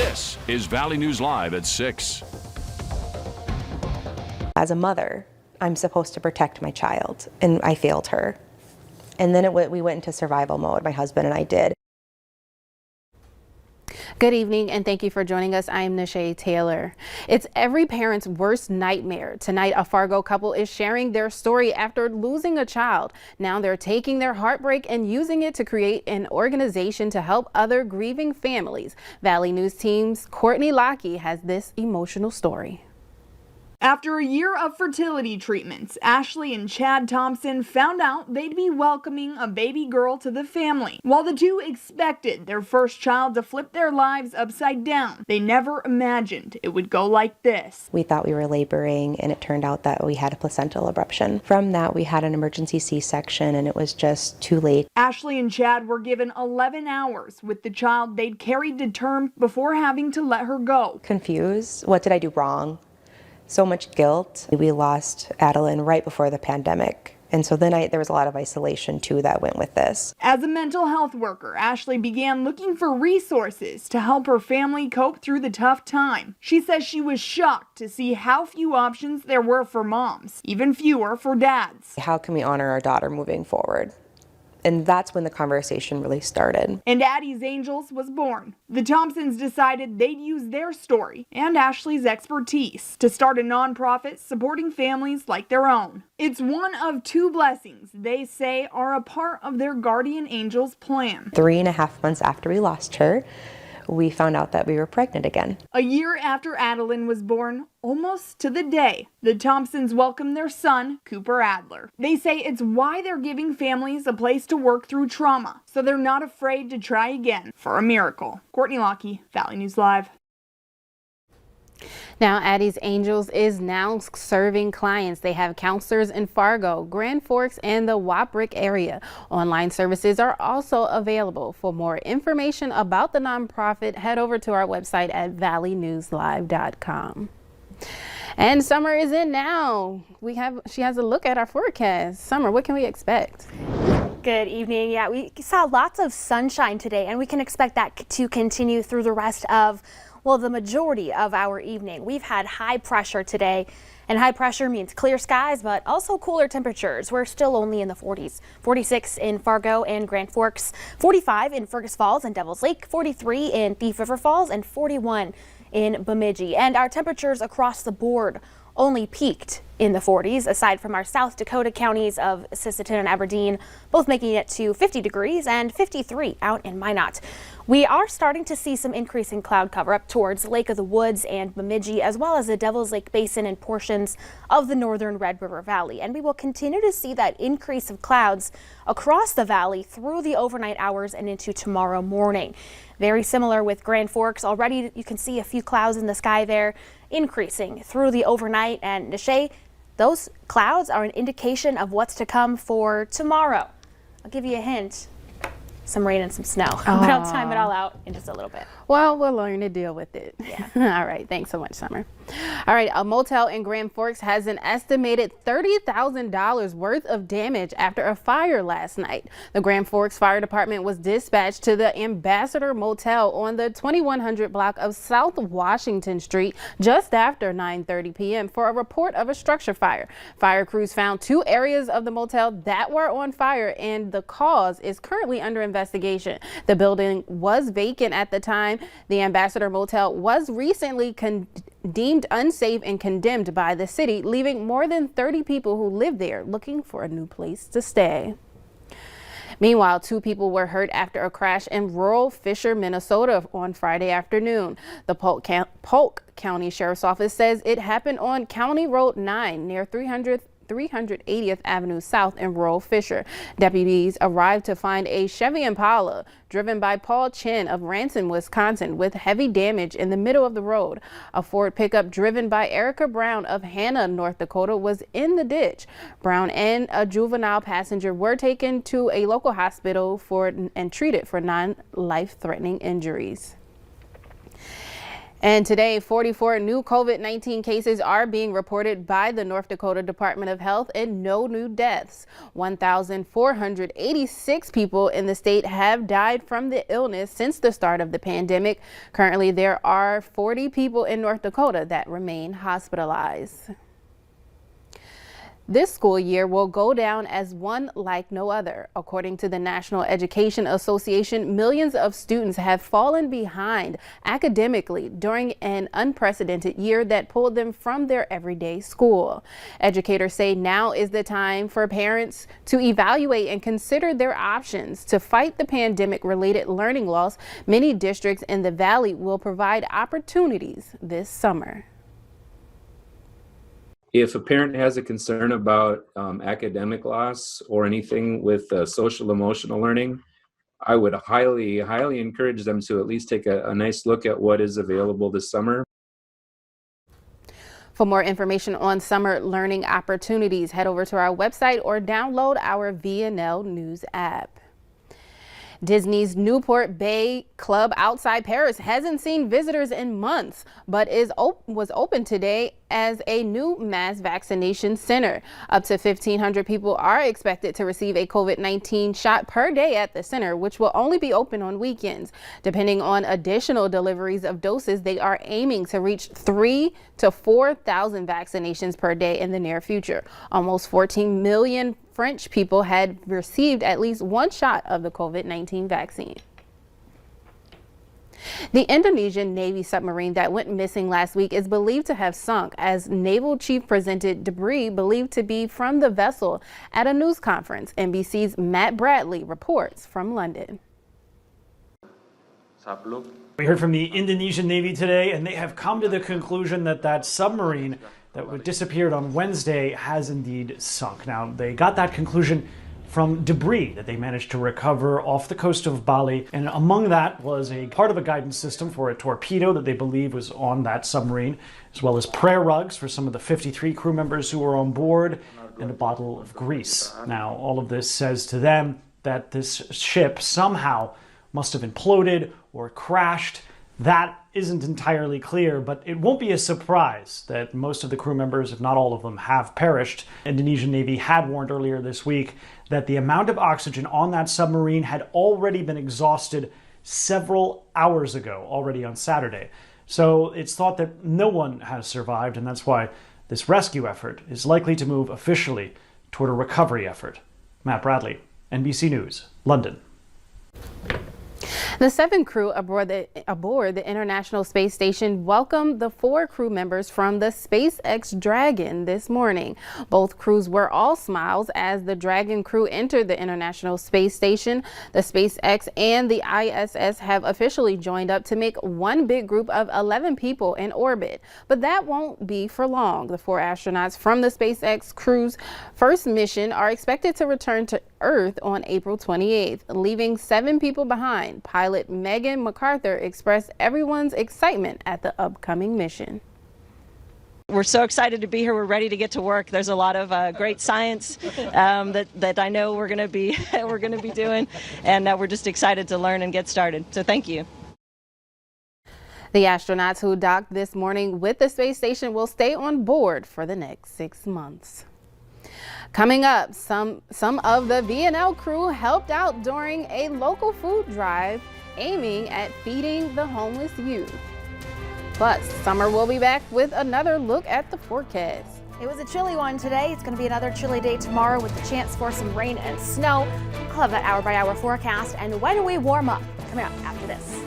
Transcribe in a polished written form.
This is Valley News Live at 6. As a mother, I'm supposed to protect my child, and I failed her. And then we went into survival mode, my husband and I did. Good evening and thank you for joining us. I'm Nishay Taylor. It's every parent's worst nightmare. Tonight, a Fargo couple is sharing their story after losing a child. Now they're taking their heartbreak and using it to create an organization to help other grieving families. Valley News Team's Courtney Lockey has this emotional story. After a year of fertility treatments, Ashley and Chad Thompson found out they'd be welcoming a baby girl to the family. While the two expected their first child to flip their lives upside down, they never imagined it would go like this. We thought we were laboring, and it turned out that we had a placental abruption. From that, we had an emergency C-section, and it was just too late. Ashley and Chad were given 11 hours with the child they'd carried to term before having to let her go. Confused. What did I do wrong? So much guilt. We lost Adeline right before the pandemic. And so then there was a lot of isolation too that went with this. As a mental health worker, Ashley began looking for resources to help her family cope through the tough time. She says she was shocked to see how few options there were for moms, even fewer for dads. How can we honor our daughter moving forward? And that's when the conversation really started. And Addie's Angels was born. The Thompsons decided they'd use their story and Ashley's expertise to start a nonprofit supporting families like their own. It's one of two blessings they say are a part of their Guardian Angels plan. 3.5 months after we lost her, we found out that we were pregnant again. A year after Adeline was born, almost to the day, the Thompsons welcomed their son, Cooper Adler. They say it's why they're giving families a place to work through trauma, so they're not afraid to try again for a miracle. Courtney Lockey, Valley News Live. Now, Addie's Angels is now serving clients. They have counselors in Fargo, Grand Forks, and the Waprick area. Online services are also available. For more information about the nonprofit, head over to our website at valleynewslive.com. And summer is in now. She has a look at our forecast. Summer, what can we expect? Good evening. Yeah, we saw lots of sunshine today, and we can expect that to continue through the rest of the majority of our evening. We've had high pressure today, and high pressure means clear skies, but also cooler temperatures. We're still only in the 40s. 46 in Fargo and Grand Forks, 45 in Fergus Falls and Devil's Lake, 43 in Thief River Falls, and 41 in Bemidji. And our temperatures across the board only peaked in the 40s, aside from our South Dakota counties of Sisseton and Aberdeen, both making it to 50 degrees and 53 out in Minot. We are starting to see some increasing cloud cover up towards Lake of the Woods and Bemidji, as well as the Devil's Lake Basin and portions of the northern Red River Valley. And we will continue to see that increase of clouds across the valley through the overnight hours and into tomorrow morning. Very similar with Grand Forks. Already you can see a few clouds in the sky there, increasing through the overnight. And Nishay, those clouds are an indication of what's to come for tomorrow. I'll give you a hint. Some rain and some snow, but I'll time it all out in just a little bit. Well, we'll learn to deal with it. Yeah. All right. Thanks so much, Summer. All right. A motel in Grand Forks has an estimated $30,000 worth of damage after a fire last night. The Grand Forks Fire Department was dispatched to the Ambassador Motel on the 2100 block of South Washington Street just after 9:30 p.m. for a report of a structure fire. Fire crews found 2 areas of the motel that were on fire, and the cause is currently under investigation. The building was vacant at the time. The Ambassador Motel was recently deemed unsafe and condemned by the city, leaving more than 30 people who live there looking for a new place to stay. Meanwhile, 2 people were hurt after a crash in rural Fisher, Minnesota on Friday afternoon. The Polk County Sheriff's Office says it happened on County Road 9 near 380th Avenue South in rural Fisher. Deputies arrived to find a Chevy Impala driven by Paul Chin of Ranson, Wisconsin, with heavy damage in the middle of the road. A Ford pickup driven by Erica Brown of Hannah, North Dakota, was in the ditch. Brown and a juvenile passenger were taken to a local hospital and treated for non-life-threatening injuries. And today, 44 new COVID-19 cases are being reported by the North Dakota Department of Health and no new deaths. 1,486 people in the state have died from the illness since the start of the pandemic. Currently, there are 40 people in North Dakota that remain hospitalized. This school year will go down as one like no other. According to the National Education Association, millions of students have fallen behind academically during an unprecedented year that pulled them from their everyday school. Educators say now is the time for parents to evaluate and consider their options to fight the pandemic-related learning loss. Many districts in the Valley will provide opportunities this summer. If a parent has a concern about academic loss or anything with social emotional learning, I would highly encourage them to at least take a nice look at what is available this summer. For more information on summer learning opportunities, head over to our website or download our VNL News app. Disney's Newport Bay Club outside Paris hasn't seen visitors in months, but was open today as a new mass vaccination center. Up to 1,500 people are expected to receive a COVID-19 shot per day at the center, which will only be open on weekends. Depending on additional deliveries of doses, they are aiming to reach 3,000 to 4,000 vaccinations per day in the near future. Almost 14 million French people had received at least one shot of the COVID-19 vaccine. The Indonesian Navy submarine that went missing last week is believed to have sunk as Naval Chief presented debris believed to be from the vessel at a news conference. NBC's Matt Bradley reports from London. We heard from the Indonesian Navy today, and they have come to the conclusion that that submarine that disappeared on Wednesday has indeed sunk. Now, they got that conclusion from debris that they managed to recover off the coast of Bali, and among that was a part of a guidance system for a torpedo that they believe was on that submarine, as well as prayer rugs for some of the 53 crew members who were on board, and a bottle of grease. Now, all of this says to them that this ship somehow must have imploded or crashed. That isn't entirely clear, but it won't be a surprise that most of the crew members, if not all of them, have perished. Indonesian Navy had warned earlier this week that the amount of oxygen on that submarine had already been exhausted several hours ago, already on Saturday. So it's thought that no one has survived, and that's why this rescue effort is likely to move officially toward a recovery effort. Matt Bradley, NBC News, London. The 7 crew aboard the International Space Station welcomed the 4 crew members from the SpaceX Dragon this morning. Both crews were all smiles as the Dragon crew entered the International Space Station. The SpaceX and the ISS have officially joined up to make one big group of 11 people in orbit. But that won't be for long. The 4 astronauts from the SpaceX crew's first mission are expected to return to Earth on April 28th, leaving 7 people behind. Pilot Megan MacArthur expressed everyone's excitement at the upcoming mission. We're so excited to be here. We're ready to get to work. There's a lot of great science that I know we're going to be doing, and we're just excited to learn and get started. So thank you. The astronauts who docked this morning with the space station will stay on board for the next 6 months. Coming up, some of the VNL crew helped out during a local food drive aiming at feeding the homeless youth. Plus, Summer will be back with another look at the forecast. It was a chilly one today. It's going to be another chilly day tomorrow with the chance for some rain and snow. I'll have that hour-by-hour forecast and when we warm up coming up after this.